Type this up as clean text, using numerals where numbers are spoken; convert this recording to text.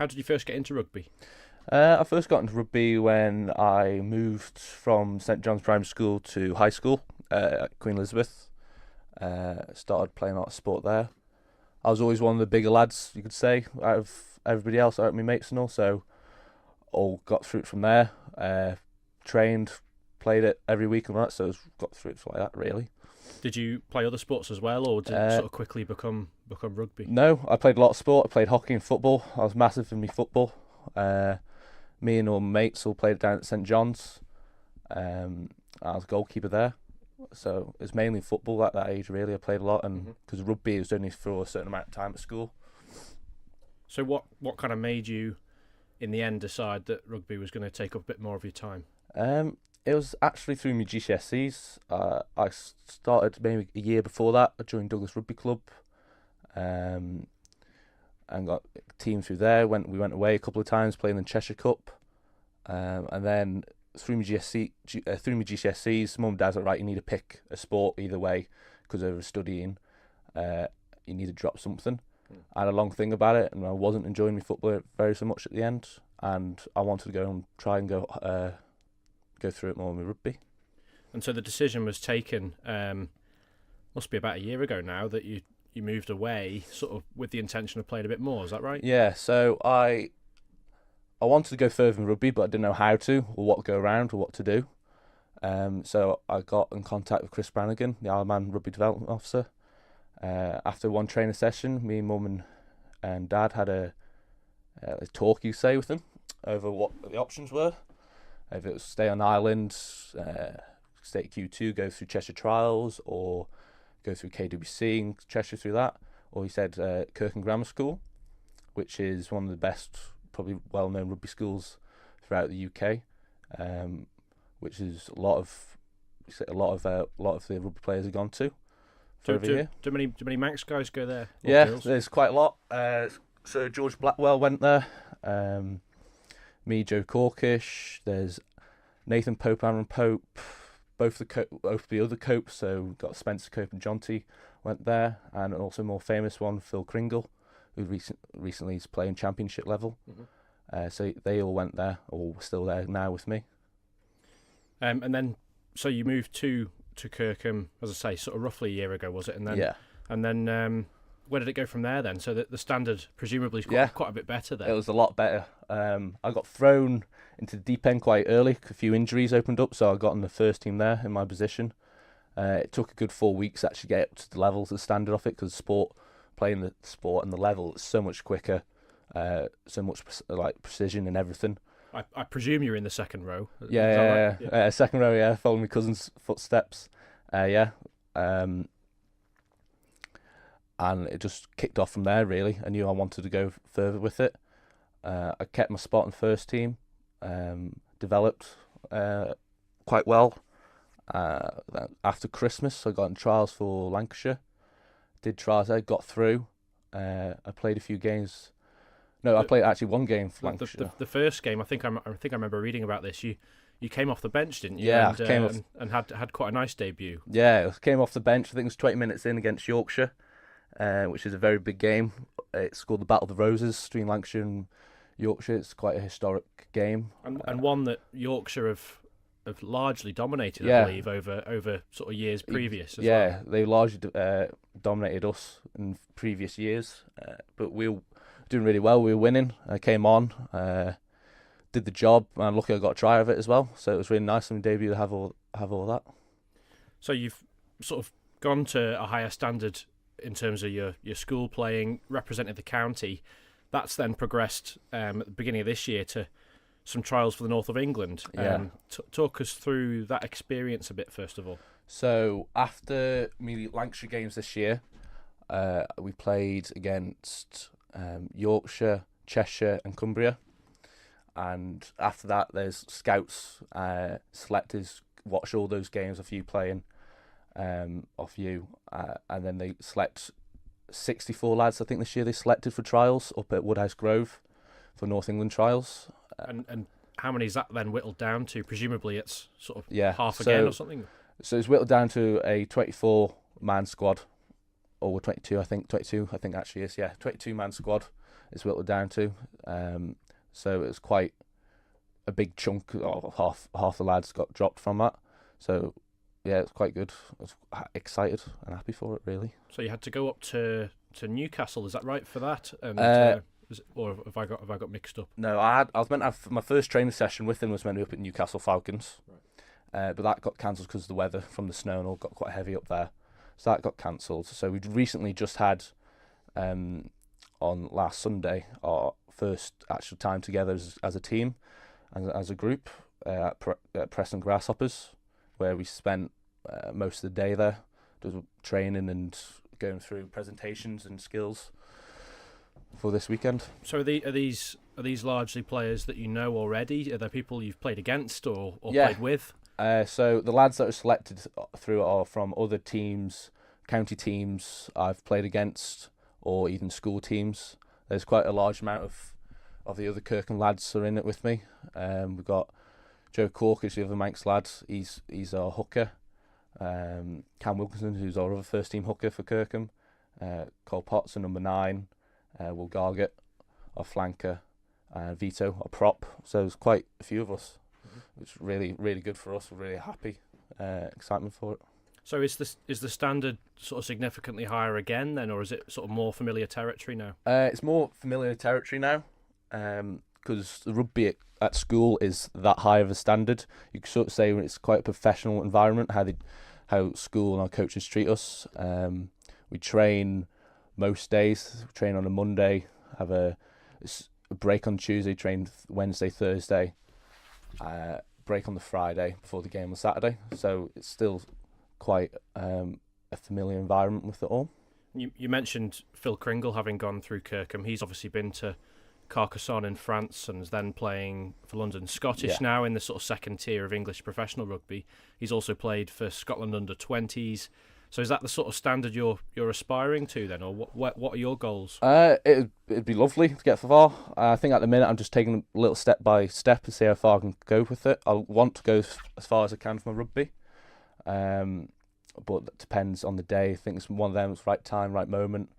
How did you first get into rugby? I first got into rugby when I moved from St John's Primary School to high school at Queen Elizabeth. Started playing a lot of sport there. I was always one of the bigger lads, you could say, out of everybody else, out of my mates and all, so all got through it from there. Trained, played it every week and all that, so got through it like that, really. Did you play other sports as well, or did it sort of quickly become rugby? No, I played a lot of sport. I played hockey and football. I was massive in my football. Me and all my mates all played down at St John's. I was a goalkeeper there. So it's mainly football at that age, really. I played a lot, and because rugby was only for a certain amount of time at school. So what kind of made you, in the end, decide that rugby was going to take up a bit more of your time? It was actually through my GCSEs. I started maybe a year before that. I joined Douglas Rugby Club, and got a team through there. We went away a couple of times playing in Cheshire Cup, and then through my GCSEs, mum and dad were right. You need to pick a sport either way because over studying, you need to drop something. I had a long thing about it, and I wasn't enjoying my football very so much at the end, and I wanted to go and try and go through it more with rugby. And so the decision was taken, must be about a year ago now, that you moved away sort of with the intention of playing a bit more, is that right? Yeah, so I wanted to go further in rugby, but I didn't know how to, or what to go around, or what to do. So I got in contact with Chris Brannigan, the Isle of Man Rugby Development Officer. After one training session, me, mum and dad had a talk, you say, with them over what the options were. If it was stay on island, stay at Q2, go through Cheshire Trials, or go through KWC and Cheshire through that. Or he said Kirkham Grammar School, which is one of the best, probably well-known rugby schools throughout the UK, which is a lot of the rugby players have gone to. Do many Manx guys go there? Yeah, girls? There's quite a lot. So George Blackwell went there. Me, Joe Corkish. There's Nathan Pope, Aaron Pope. Both the other Copes. So we've got Spencer Cope and John T went there, and also more famous one, Phil Kringle, who recently is playing championship level. So they all went there, or still there now with me. And then, so you moved to Kirkham, as I say, sort of roughly a year ago, was it? And then, yeah. And then, where did it go from there then? So the standard presumably is quite a bit better there. It was a lot better. I got thrown into the deep end quite early. A few injuries opened up, so I got in the first team there in my position. It took a good 4 weeks to actually get up to the levels, the standard of it, because playing the sport and the level is so much quicker, so much precision and everything. I presume you're in the second row. Yeah, right? Second row, yeah, following my cousin's footsteps. And it just kicked off from there, really. I knew I wanted to go further with it. I kept my spot in the first team, developed quite well. After Christmas, I got in trials for Lancashire. Did trials there, got through. I played a few games. No, I played actually one game for Lancashire. The first game, I think I remember reading about this. You came off the bench, didn't you? Yeah, and, came off, and had quite a nice debut. Yeah, I came off the bench. I think it was 20 minutes in against Yorkshire, which is a very big game. It's called the Battle of the Roses between Lancashire and Yorkshire. It's quite a historic game, and one that Yorkshire have largely dominated, I believe, over sort of years previous. As well. They largely dominated us in previous years, but we were doing really well. We were winning. I came on, did the job, and luckily I got a try of it as well. So it was really nice on my debut to have all that. So you've sort of gone to a higher standard in terms of your school playing, represented the county. That's then progressed at the beginning of this year to some trials for the North of England. Talk us through that experience a bit, first of all. So after the Lancashire games this year, we played against Yorkshire, Cheshire and Cumbria. And after that, there's scouts, selectors watch all those games of you playing, and then they select 64 lads, I think this year they selected for trials up at Woodhouse Grove for North England trials. And how many is that then whittled down to? Presumably it's sort of half so, again or something? So it's whittled down to a 24-man squad or 22, I think. 22, I think actually is. Yeah, 22-man squad is whittled down to. So it was quite a big chunk. Half the lads got dropped from that. So yeah, it's quite good. I was excited and happy for it, really. So you had to go up to Newcastle, is that right, for that? And or have I got mixed up? No, I was meant to have my first training session with him was meant to be up at Newcastle Falcons, right. But that got cancelled because of the weather from the snow and all got quite heavy up there. So that got cancelled. So we'd recently just had, on last Sunday, our first actual time together as a team, as a group, at Preston Grasshoppers, where we spent most of the day there, just training and going through presentations and skills for this weekend. So are these largely players that you know already? Are there people you've played against or played with? So the lads that are selected through are from other teams, county teams I've played against, or even school teams. There's quite a large amount of the other Kirkham lads are in it with me. We've got Joe Cork, who's the other Manx lad. He's our hooker. Cam Wilkinson, who's our other first team hooker for Kirkham. Cole Potts, number 9. Will Gargett, our flanker. Vito, our prop. So there's quite a few of us, which is really, really good for us. We're really happy. Excitement for it. So is the standard sort of significantly higher again then, or is it sort of more familiar territory now? It's more familiar territory now, because the rugby at school is that high of a standard. You could sort of say it's quite a professional environment, how school and our coaches treat us. We train most days. We train on a Monday, have a break on Tuesday, train Wednesday, Thursday, break on the Friday before the game on Saturday. So it's still quite a familiar environment with it all. You mentioned Phil Kringle having gone through Kirkham. He's obviously been to Carcassonne in France and is then playing for London Scottish now in the sort of second tier of English professional rugby. He's also played for Scotland under-20s. So is that the sort of standard you're aspiring to then, or what are your goals? It'd be lovely to get far. I think at the minute I'm just taking a little step by step to see how far I can go with it. I want to go as far as I can for my rugby, but that depends on the day. I think it's one of them. It's right time, right moment.